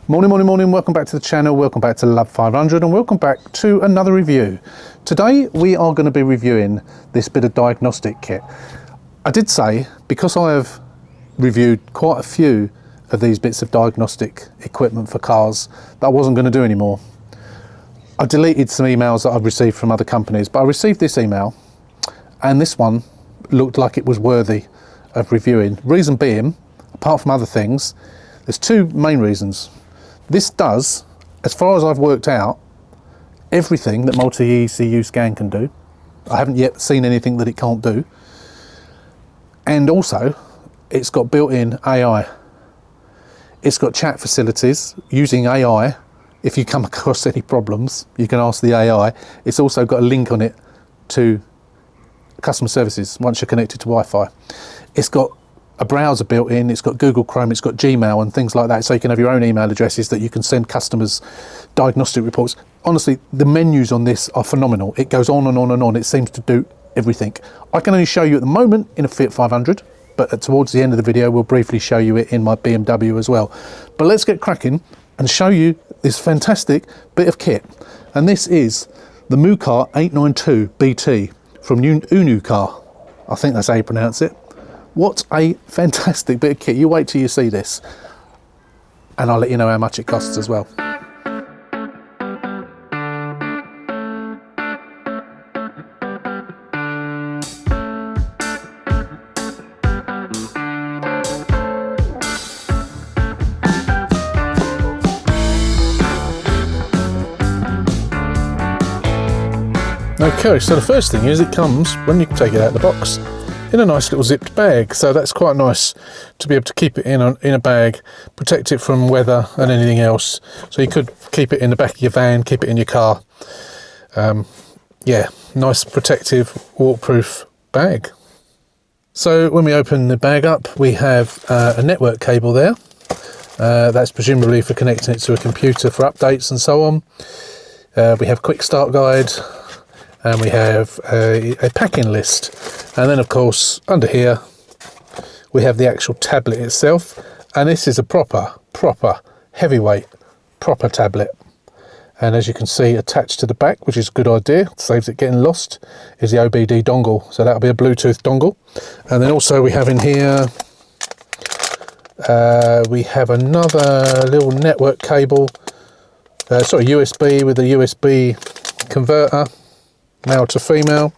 Morning, morning, morning. Welcome back to the channel. Welcome back to Love 500 and welcome back to another review. Today we are going to be reviewing this bit of diagnostic kit. I did say, because I have reviewed quite a few of these bits of diagnostic equipment for cars, that I wasn't going to do anymore. I deleted some emails that I've received from other companies, but I received this email and this one looked like it was worthy of reviewing. Reason being, apart from other things, there's two main reasons. This does, as far as I've worked out, everything that multi-ECU scan can do. I haven't yet seen anything that it can't do. And also, it's got built-in AI. It's got chat facilities using AI. If you come across any problems, you can ask the AI. It's also got a link on it to customer services once you're connected to Wi-Fi. It's got a browser built in, it's got Google Chrome, it's got Gmail and things like that, so you can have your own email addresses that you can send customers diagnostic reports. Honestly, the menus on this are phenomenal. It goes on and on and on. It seems to do everything. I can only show you at the moment in a Fiat 500, but towards the end of the video we'll briefly show you it in my BMW as well. But let's get cracking and show you this fantastic bit of kit. And this is the Mucar 892 BT from ECU Car. I think that's how you pronounce it. What a fantastic bit of kit. You wait till you see this and I'll let you know how much it costs as well. Okay, so the first thing is it comes, when you take it out of the box, in a nice little zipped bag, so that's quite nice to be able to keep it in a bag, protect it from weather and anything else. So you could keep it in the back of your van, keep it in your car. Yeah, nice protective waterproof bag. So when we open the bag up, we have a network cable there. That's presumably for connecting it to a computer for updates and so on. We have quick start guide. And we have a packing list, and then of course under here we have the actual tablet itself, and this is a proper heavyweight tablet. And as you can see, attached to the back, which is a good idea, saves it getting lost, is the OBD dongle, so that'll be a Bluetooth dongle. And then also we have in here we have another little network cable, USB with a USB converter, male to female.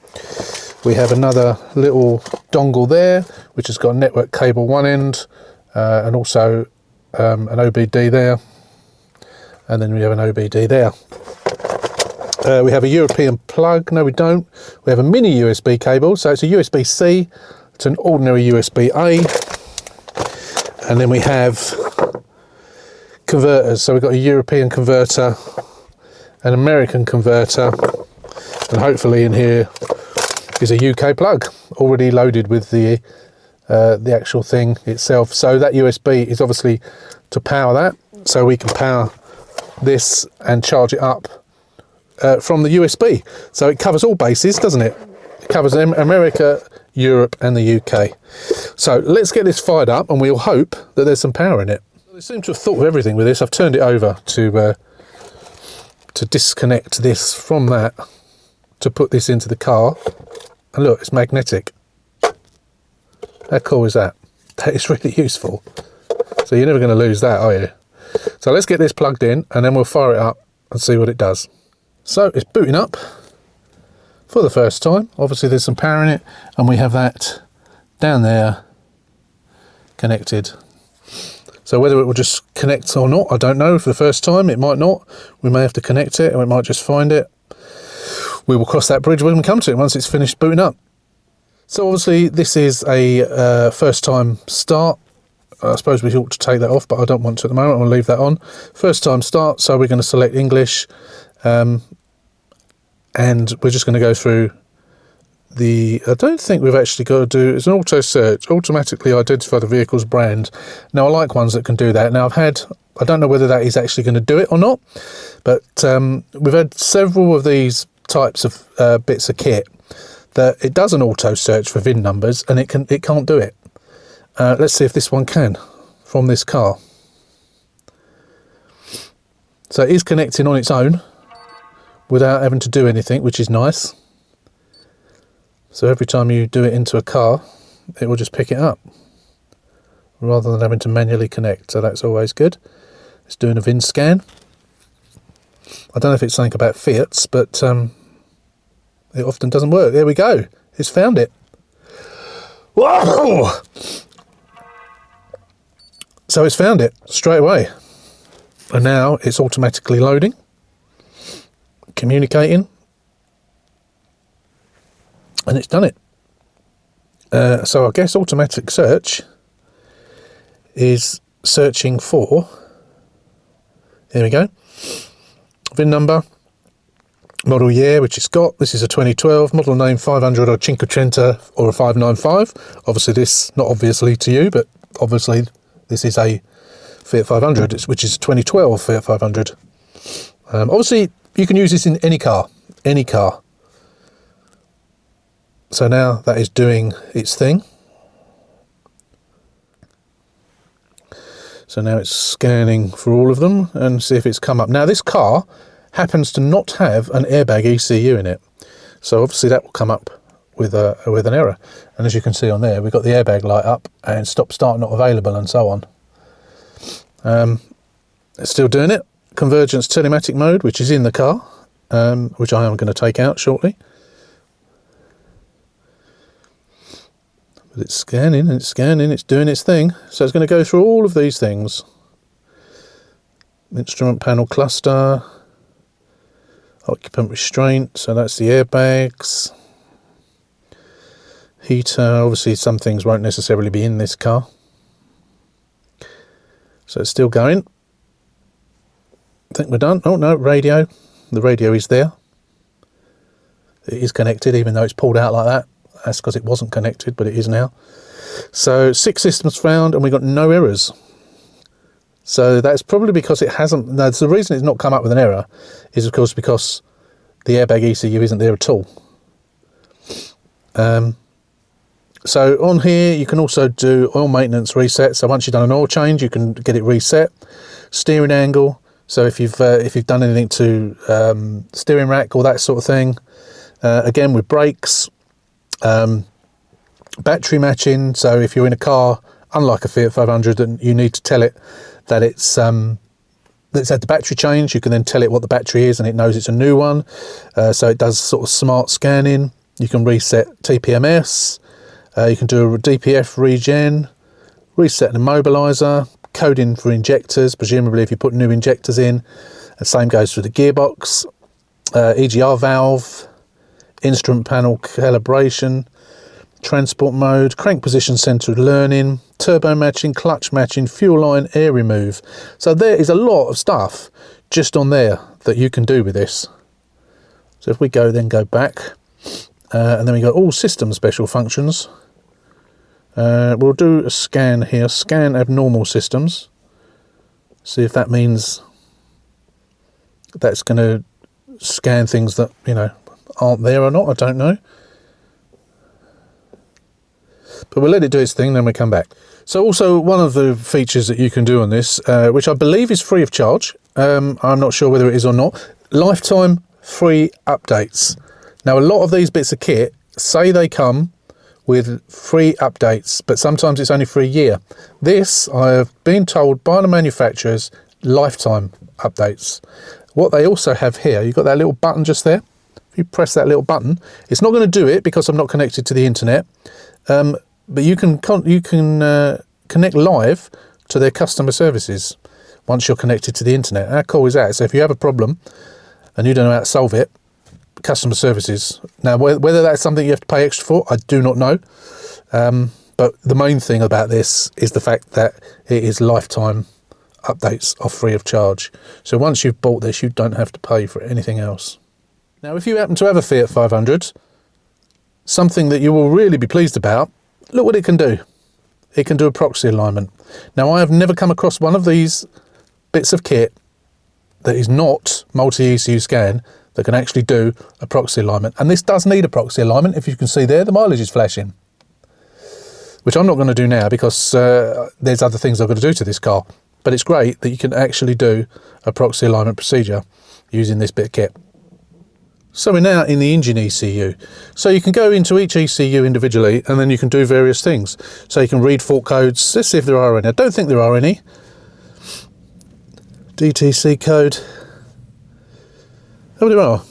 We have another little dongle there which has got a network cable one end and also an OBD there, and then we have an OBD there. We have a European plug. No, we don't. We have a mini USB cable, so it's a USB-C to an ordinary USB-A, and then we have converters. So we've got a European converter, an American converter, and hopefully in here is a UK plug already loaded with the actual thing itself. So that USB is obviously to power that, so we can power this and charge it up from the USB. So it covers all bases, doesn't it? It covers America, Europe and the UK. So let's get this fired up and we'll hope that there's some power in it. They seem to have thought of everything with this. I've turned it over to disconnect this from that, to put this into the car, and look, it's magnetic. How cool is that? That is really useful. So you're never going to lose that, are you? So let's get this plugged in and then we'll fire it up and see what it does. So it's booting up for the first time. Obviously there's some power in it, and we have that down there connected. So whether it will just connect or not, I don't know. For the first time it might not. We may have to connect it, and we might just find it. We will cross that bridge when we come to it once it's finished booting up. So obviously this is a first time start. I suppose we ought to take that off, but I don't want to at the moment. I'll leave that on. First time start, so we're going to select English, and we're just going to go through the, I don't think we've actually got to do, it's an auto search, automatically identify the vehicle's brand. Now I like ones that can do that. Now I don't know whether that is actually going to do it or not, but we've had several of these types of bits of kit that it does an auto search for VIN numbers, and it can't do it. Let's see if this one can, from this car. So it is connecting on its own without having to do anything, which is nice. So every time you do it into a car, it will just pick it up rather than having to manually connect. So that's always good. It's doing a VIN scan. I don't know if it's something about Fiats, but it often doesn't work. There we go. It's found it. Whoa! So it's found it straight away. And now it's automatically loading, communicating, and it's done it. So I guess automatic search is searching for, here we go, VIN number, model year, which it's got. This is a 2012, model name 500 or Cinquecento or a 595. Obviously this, not obviously to you, but obviously this is a Fiat 500, which is a 2012 Fiat 500. Obviously you can use this in any car, any car. So now that is doing its thing. So now it's scanning for all of them and see if it's come up. Now this car happens to not have an airbag ECU in it. So obviously that will come up with an error. And as you can see on there, we've got the airbag light up and stop start not available and so on. It's still doing it. Convergence telematic mode, which is in the car, which I am going to take out shortly. But it's scanning and it's scanning, it's doing its thing. So it's going to go through all of these things. Instrument panel cluster, occupant restraint, so that's the airbags. Heater, obviously some things won't necessarily be in this car. So it's still going. I think we're done. Oh no, radio. The radio is there. It is connected, even though it's pulled out like that. That's because it wasn't connected, but it is now. So 6 systems found, and we got no errors. So that's probably because it hasn't. No, the reason it's not come up with an error is, of course, because the airbag ECU isn't there at all. So on here you can also do oil maintenance reset. So once you've done an oil change, you can get it reset. Steering angle. So if you've done anything to steering rack or that sort of thing. Again with brakes. Battery matching. So if you're in a car, unlike a Fiat 500, and you need to tell it that it's had the battery change, you can then tell it what the battery is, and it knows it's a new one. So it does sort of smart scanning. You can reset TPMS. You can do a DPF regen, reset an immobiliser, coding for injectors, presumably if you put new injectors in. The same goes for the gearbox, EGR valve, instrument panel calibration, transport mode, crank position centered learning, turbo matching, clutch matching, fuel line, air remove. So there is a lot of stuff just on there that you can do with this. So if we go back, and then we got all system special functions. We'll do a scan here, scan abnormal systems. See if that means that's going to scan things that, you know, aren't there or not, I don't know. But we'll let it do its thing, then we come back. So also one of the features that you can do on this, which I believe is free of charge, I'm not sure whether it is or not, lifetime free updates. Now a lot of these bits of kit say they come with free updates, but sometimes it's only for a year. This, I have been told by the manufacturers, lifetime updates. What they also have here, you've got that little button just there. If you press that little button, it's not going to do it because I'm not connected to the internet, but you can connect live to their customer services once you're connected to the internet. How cool is that? So if you have a problem and you don't know how to solve it, customer services. Now, whether that's something you have to pay extra for, I do not know. But the main thing about this is the fact that it is lifetime updates are free of charge. So once you've bought this, you don't have to pay for anything else. Now, if you happen to have a Fiat 500, something that you will really be pleased about, look what it can do. It can do a proxy alignment. Now, I have never come across one of these bits of kit that is not multi-ECU scan that can actually do a proxy alignment. And this does need a proxy alignment. If you can see there, the mileage is flashing, which I'm not going to do now because there's other things I've got to do to this car. but it's great that you can actually do a proxy alignment procedure using this bit of kit. So we're now in the engine ECU. So you can go into each ECU individually, and then you can do various things. So you can read fault codes. Let's see if there are any. I don't think there are any. DTC code. Oh, there are.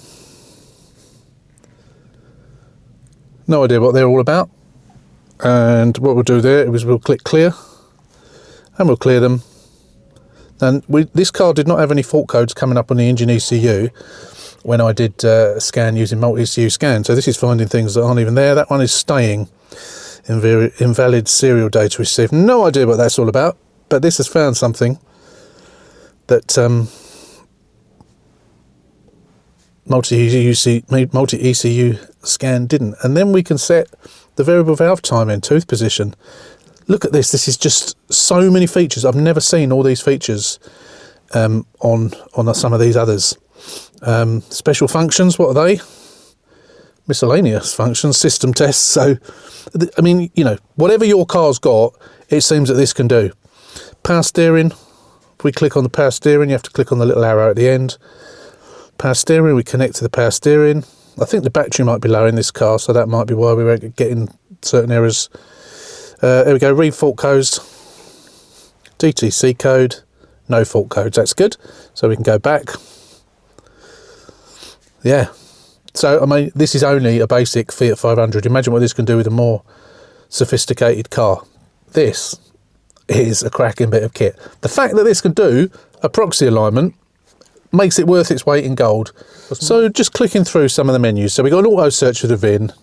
No idea what they're all about. And what we'll do there is we'll click clear, and we'll clear them. And this car did not have any fault codes coming up on the engine ECU when I did a scan using multi-ECU scan. So this is finding things that aren't even there. That one is staying invalid serial data received. No idea what that's all about, but this has found something that multi-ECU scan didn't. And then we can set the variable valve time in tooth position. Look at this. This is just so many features. I've never seen all these features on some of these others. Special functions, what are they? Miscellaneous functions, system tests. So, I mean, you know, whatever your car's got, it seems that this can do. Power steering. If we click on the power steering, you have to click on the little arrow at the end. Power steering, we connect to the power steering. I think the battery might be low in this car, so that might be why we were getting certain errors. There we go, read fault codes. DTC code, no fault codes, that's good. So we can go back. Yeah, so I mean, this is only a basic Fiat 500. Imagine what this can do with a more sophisticated car. This is a cracking bit of kit. The fact that this can do a proxy alignment makes it worth its weight in gold. So just clicking through some of the menus. So we got an auto search for the VIN.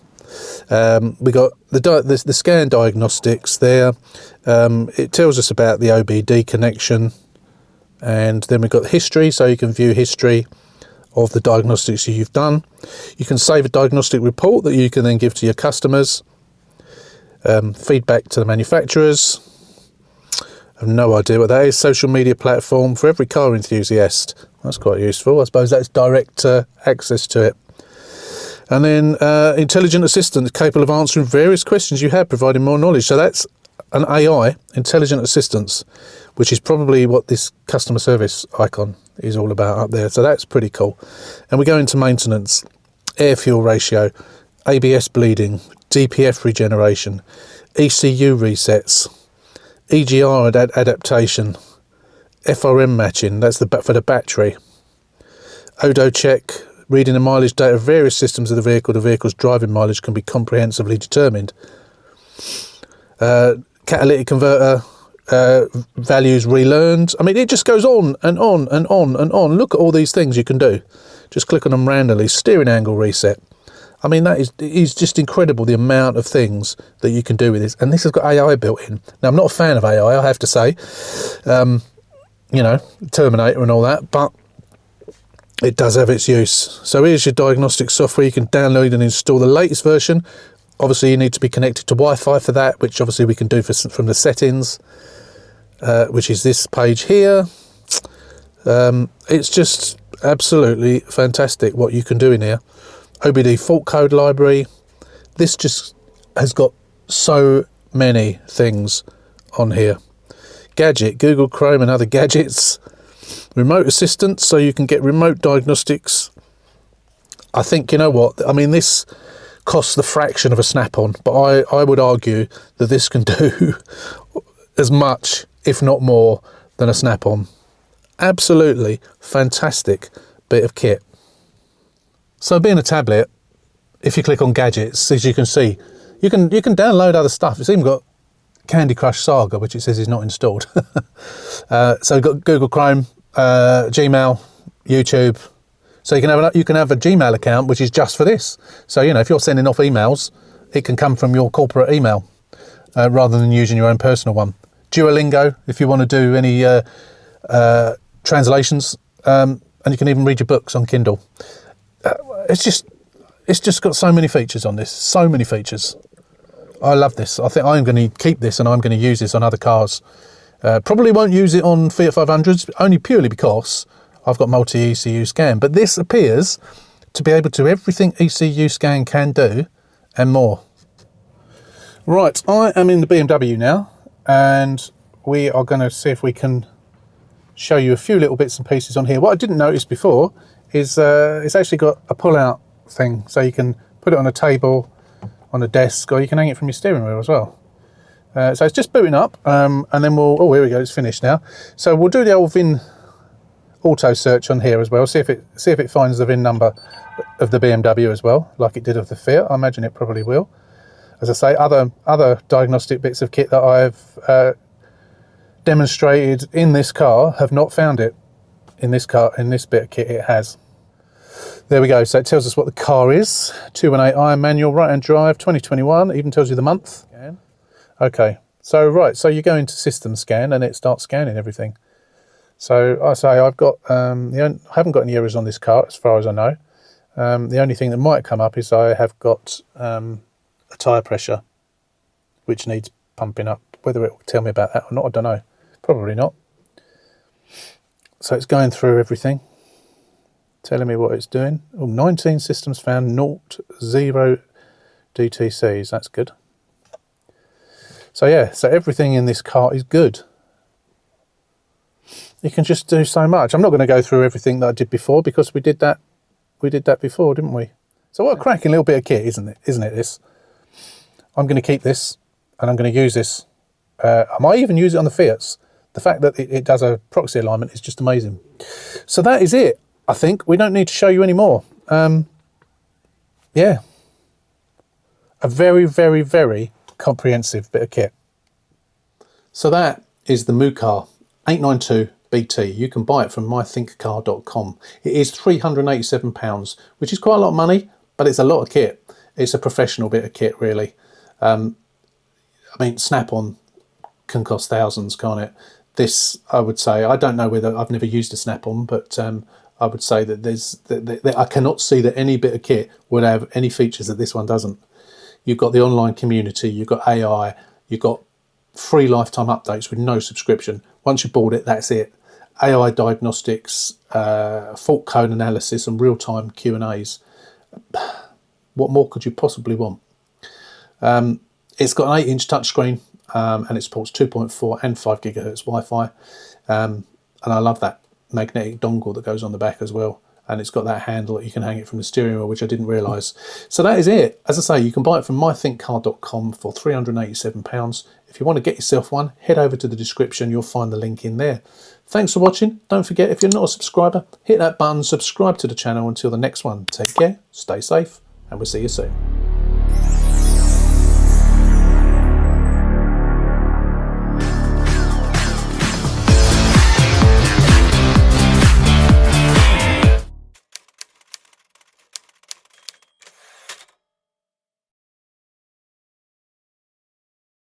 We got the scan diagnostics there. It tells us about the OBD connection, and then we've got history, so you can view history of the diagnostics you've done. You can save a diagnostic report that you can then give to your customers. Feedback to the manufacturers. I have no idea what that is. Social media platform for every car enthusiast. That's quite useful. I suppose that's direct access to it. And then intelligent assistant capable of answering various questions you have, providing more knowledge. So that's an AI, intelligent assistance, which is probably what this customer service icon is all about up there. So that's pretty cool. And we go into maintenance, air fuel ratio, ABS bleeding, DPF regeneration, ECU resets, EGR adaptation, FRM matching, that's for the battery, ODO check, reading the mileage data of various systems of the vehicle's driving mileage can be comprehensively determined. Catalytic converter values relearned. I mean, it just goes on and on and on and on. Look at all these things you can do. Just click on them randomly. Steering angle reset. I mean, that is just incredible, the amount of things that you can do with this. And this has got AI built in. Now, I'm not a fan of AI, I have to say. You know, Terminator and all that, but it does have its use. So here's your diagnostic software. You can download and install the latest version. Obviously, you need to be connected to Wi-Fi for that, which obviously we can do from the settings, which is this page here. It's just absolutely fantastic what you can do in here. OBD fault code library. This just has got so many things on here. Gadget, Google Chrome and other gadgets. Remote assistance, so you can get remote diagnostics. I think, you know what, I mean, this costs the fraction of a snap-on, but I would argue that this can do as much, if not more, than a snap-on. Absolutely fantastic bit of kit. So being a tablet, if you click on gadgets, as you can see, you can download other stuff. It's even got Candy Crush Saga, which it says is not installed. So we've got Google Chrome, Gmail, YouTube. So you can have a Gmail account which is just for this. So, you know, if you're sending off emails, it can come from your corporate email rather than using your own personal one. Duolingo, if you want to do any translations, and you can even read your books on Kindle. It's just got so many features on this. So many features. I love this. I think I'm going to keep this and I'm going to use this on other cars. Probably won't use it on Fiat 500s, only purely because I've got multi-ECU scan. But this appears to be able to do everything ECU scan can do and more. Right, I am in the BMW now, and we are going to see if we can show you a few little bits and pieces on here. What I didn't notice before is it's actually got a pull-out thing, so you can put it on a table, on a desk, or you can hang it from your steering wheel as well. So it's just booting up, and then we'll, oh, here we go, it's finished now. So we'll do the old VIN auto search on here as well, see if it finds the VIN number of the BMW as well, like it did of the Fiat. I imagine it probably will. As I say, other diagnostic bits of kit that I've demonstrated in this car have not found it. In this car, in this bit of kit, it has. There we go. So it tells us what the car is. 218i manual, right-hand drive, 2021. It even tells you the month. Okay. So right. So you go into system scan and it starts scanning everything. So I say I've got I haven't got any errors on this car as far as I know. The only thing that might come up is I have got a tyre pressure which needs pumping up. Whether it will tell me about that or not, I don't know. Probably not. So it's going through everything, telling me what it's doing. Oh, 19 systems found, 0 DTCs. That's good. So yeah, so everything in this car is good. You can just do so much. I'm not going to go through everything that I did before because we did that before, didn't we? So what a cracking little bit of kit, isn't it? This. I'm going to keep this, and I'm going to use this. I might even use it on the Fiats. The fact that it does a proxy alignment is just amazing. So that is it. I think we don't need to show you any more. Yeah, a very, very, very comprehensive bit of kit. So that is the Mucar 892 BT. You can buy it from mythinkcar.com. It is £387, which is quite a lot of money, but it's a lot of kit. It's a professional bit of kit, really. I mean, Snap-on can cost thousands, can't it? This, I would say, I don't know whether, I've never used a Snap-on, but I would say that I cannot see that any bit of kit would have any features that this one doesn't. You've got the online community, you've got AI, you've got free lifetime updates with no subscription. Once you bought it, that's it. AI diagnostics, fault code analysis, and real-time Q&As. What more could you possibly want? It's got an 8-inch touchscreen, and it supports 2.4 and 5 gigahertz Wi-Fi. And I love that magnetic dongle that goes on the back as well. And it's got that handle that you can hang it from the steering wheel, which I didn't realise. So that is it. As I say, you can buy it from mythinkcar.com for £387. If you want to get yourself one, head over to the description. You'll find the link in there. Thanks for watching. Don't forget, if you're not a subscriber, hit that button, subscribe to the channel. Until the next one, take care, stay safe, and we'll see you soon.